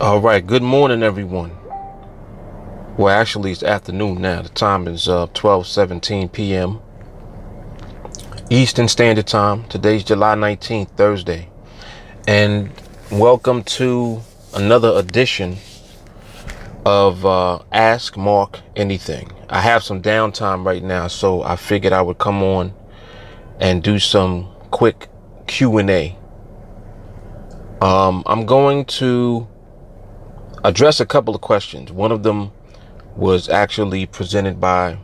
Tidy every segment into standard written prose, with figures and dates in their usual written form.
All right, good morning, everyone. Well, actually, it's afternoon now. The time is 12:17 p.m. Eastern Standard Time. Today's July 19th, Thursday. And welcome to another edition of Ask Mark Anything. I have some downtime right now, so I figured I would come on and do some quick Q&A. I'm going to address a couple of questions. One of them was actually presented by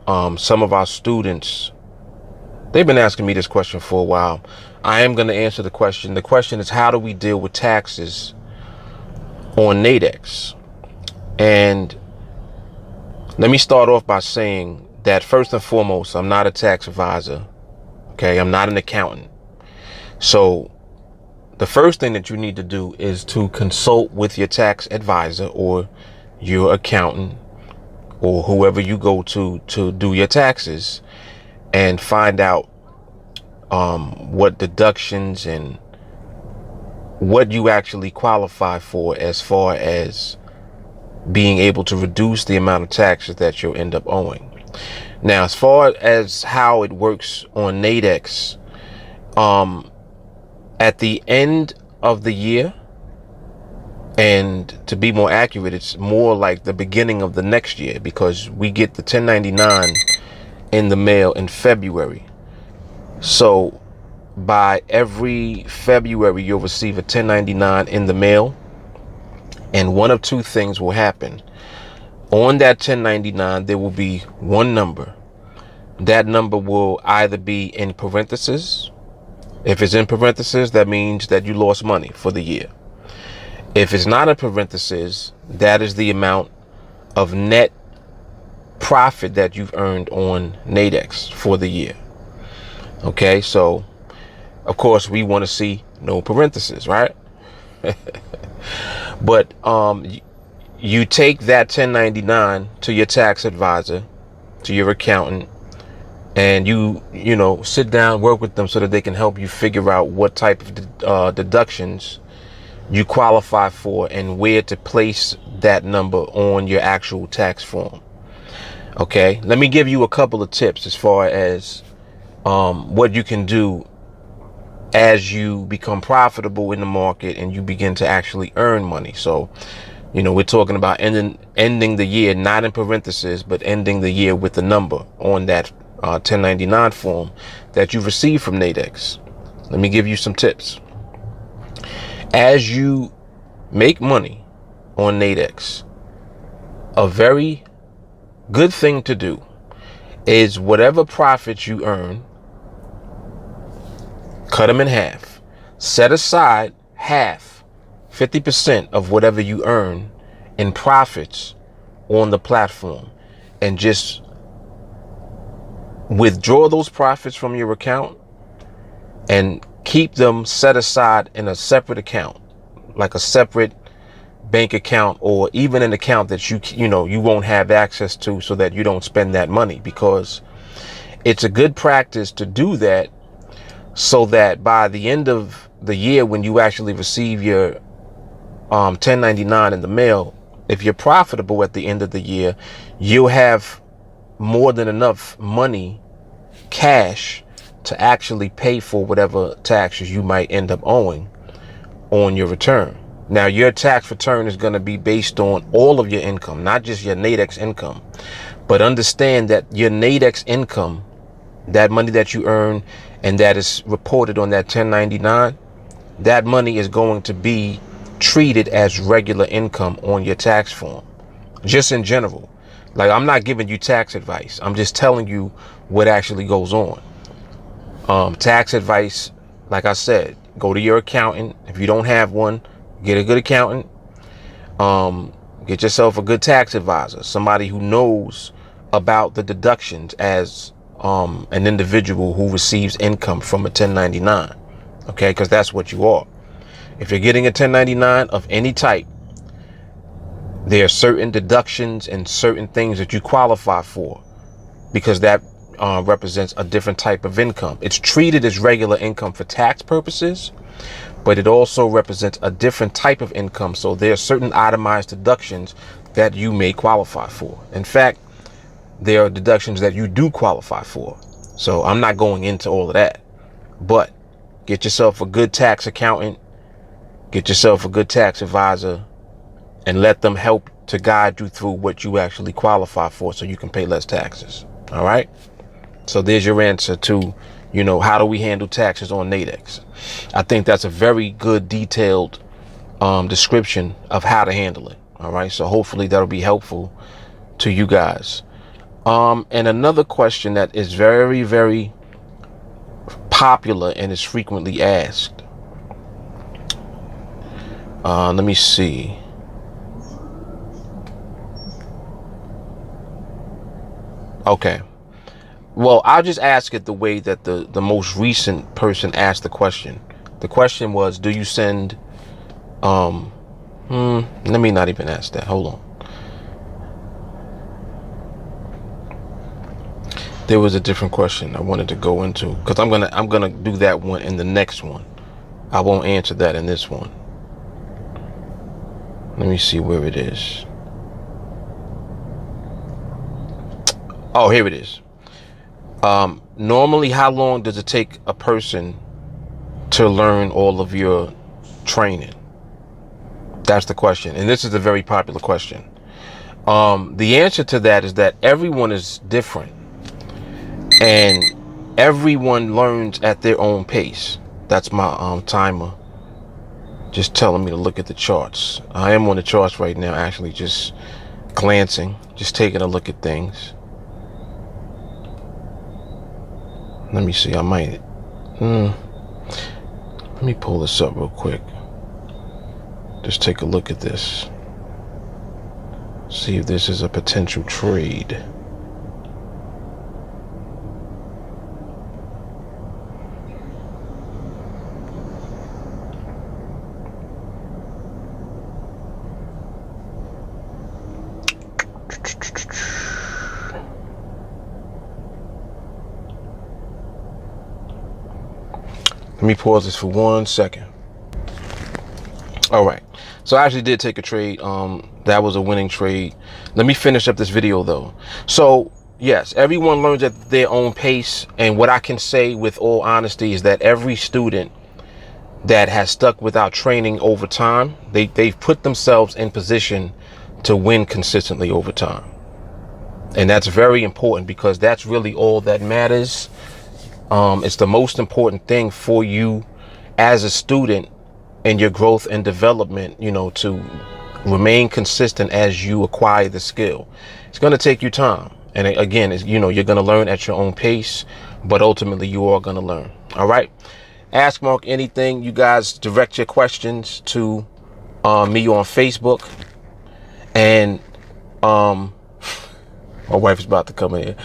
some of our students. They've been asking me this question for a while. I am going to answer the question. The question is, how do we deal with taxes on NADEX? And let me start off by saying that first and foremost, I'm not a tax advisor. Okay, I'm not an accountant. So the first thing that you need to do is to consult with your tax advisor or your accountant or whoever you go to do your taxes, and find out what deductions and what you actually qualify for as far as being able to reduce the amount of taxes that you'll end up owing. Now, as far as how it works on NADEX, at the end of the year, and to be more accurate, it's more like the beginning of the next year, because we get the 1099 in the mail in February. So by every February, you'll receive a 1099 in the mail, and one of two things will happen. On that 1099, there will be one number. That number will either be in parentheses. If it's in parentheses, that means that you lost money for the year. If it's not in parentheses, that is the amount of net profit that you've earned on NADEX for the year. Okay, so of course we want to see no parentheses, right? But you take that 1099 to your tax advisor, to your accountant, and you sit down, work with them so that they can help you figure out what type of deductions you qualify for and where to place that number on your actual tax form. Okay, let me give you a couple of tips as far as what you can do as you become profitable in the market and you begin to actually earn money. So, we're talking about ending the year, not in parentheses, but ending the year with the number on that 1099 form that you receive from NADEX. Let me give you some tips. As you make money on NADEX, a very good thing to do is whatever profits you earn, cut them in half. Set aside half, 50% of whatever you earn in profits on the platform, and just withdraw those profits from your account and keep them set aside in a separate account, like a separate bank account, or even an account that you won't have access to, so that you don't spend that money. Because it's a good practice to do that, so that by the end of the year, when you actually receive your 1099 in the mail, if you're profitable at the end of the year, you'll have more than enough money, cash, to actually pay for whatever taxes you might end up owing on your return. Now, your tax return is going to be based on all of your income, not just your NADEX income. But understand that your NADEX income, that money that you earn and that is reported on that 1099, that money is going to be treated as regular income on your tax form, just in general. Like, I'm not giving you tax advice. I'm just telling you what actually goes on. Tax advice, like I said, go to your accountant. If you don't have one, get a good accountant. Get yourself a good tax advisor, somebody who knows about the deductions as an individual who receives income from a 1099. Okay, because that's what you are. If you're getting a 1099 of any type, there are certain deductions and certain things that you qualify for, because that represents a different type of income. It's treated as regular income for tax purposes, but it also represents a different type of income. So there are certain itemized deductions that you may qualify for. In fact, there are deductions that you do qualify for. So I'm not going into all of that, but get yourself a good tax accountant, get yourself a good tax advisor, and let them help to guide you through what you actually qualify for so you can pay less taxes. All right. So there's your answer to, how do we handle taxes on NADEX? I think that's a very good detailed description of how to handle it. All right. So hopefully that'll be helpful to you guys. And another question that is very, very popular and is frequently asked. Let me see. Okay. Well, I'll just ask it the way that the most recent person asked the question. The question was, do you send, let me not even ask that. Hold on. There was a different question I wanted to go into, because I'm gonna do that one in the next one. I won't answer that in this one. Let me see where it is. Oh, here it is. Normally, how long does it take a person to learn all of your training? That's the question. And this is a very popular question. The answer to that is that everyone is different and everyone learns at their own pace. That's my timer just telling me to look at the charts. I am on the charts right now, actually just glancing, just taking a look at things. Let me see, I might, let me pull this up real quick. Just take a look at this. See if this is a potential trade. Let me pause this for 1 second. All right. So I actually did take a trade. That was a winning trade. Let me finish up this video though. So yes, everyone learns at their own pace. And what I can say with all honesty is that every student that has stuck with our training over time, they've put themselves in position to win consistently over time. And that's very important because that's really all that matters. It's the most important thing for you as a student in your growth and development, to remain consistent as you acquire the skill. It's going to take you time. And again, you're going to learn at your own pace, but ultimately you are going to learn. All right. Ask Mark anything. You guys direct your questions to me on Facebook. And my wife is about to come in here.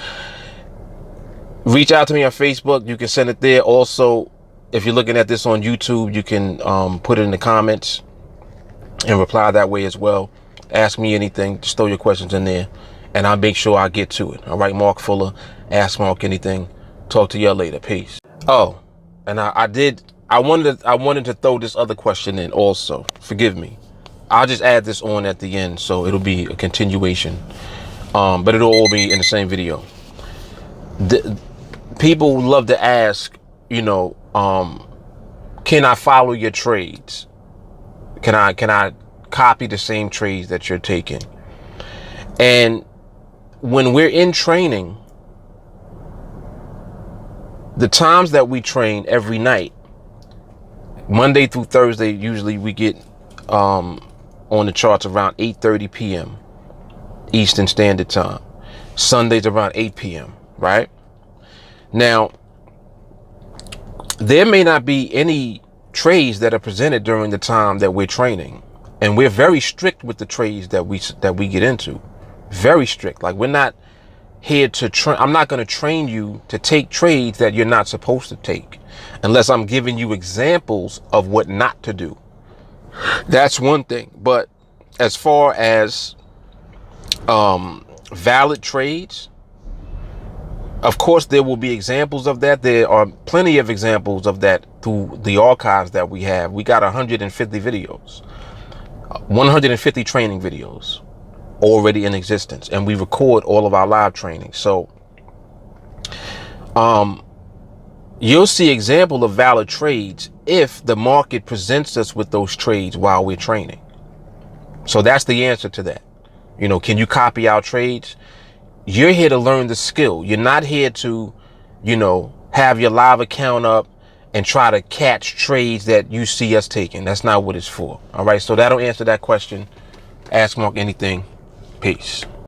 Reach out to me on Facebook. You can send it there. Also, if you're looking at this on YouTube, you can put it in the comments and reply that way as well. Ask me anything. Just throw your questions in there, and I'll make sure I get to it. All right, Mark Fuller. Ask Mark anything. Talk to y'all later. Peace. Oh, and I wanted to throw this other question in also. Forgive me. I'll just add this on at the end, so it'll be a continuation. But it'll all be in the same video. People love to ask, can I follow your trades? Can I copy the same trades that you're taking? And when we're in training, the times that we train every night, Monday through Thursday, usually we get on the charts around 8:30 p.m. Eastern Standard Time. Sundays around 8 p.m., right? Now, there may not be any trades that are presented during the time that we're training. And we're very strict with the trades that we get into. Very strict. Like, we're not here to train. I'm not going to train you to take trades that you're not supposed to take unless I'm giving you examples of what not to do. That's one thing. But as far as valid trades, Of course, there will be examples of that. There are plenty of examples of that through the archives that we have. We got 150 videos, 150 training videos already in existence, and we record all of our live training. So you'll see example of valid trades if the market presents us with those trades while we're training. So that's the answer to that. You know, can you copy our trades? You're here to learn the skill. You're not here to, you know, have your live account up and try to catch trades that you see us taking. That's not what it's for. All right. So that'll answer that question. Ask Mark anything. Peace.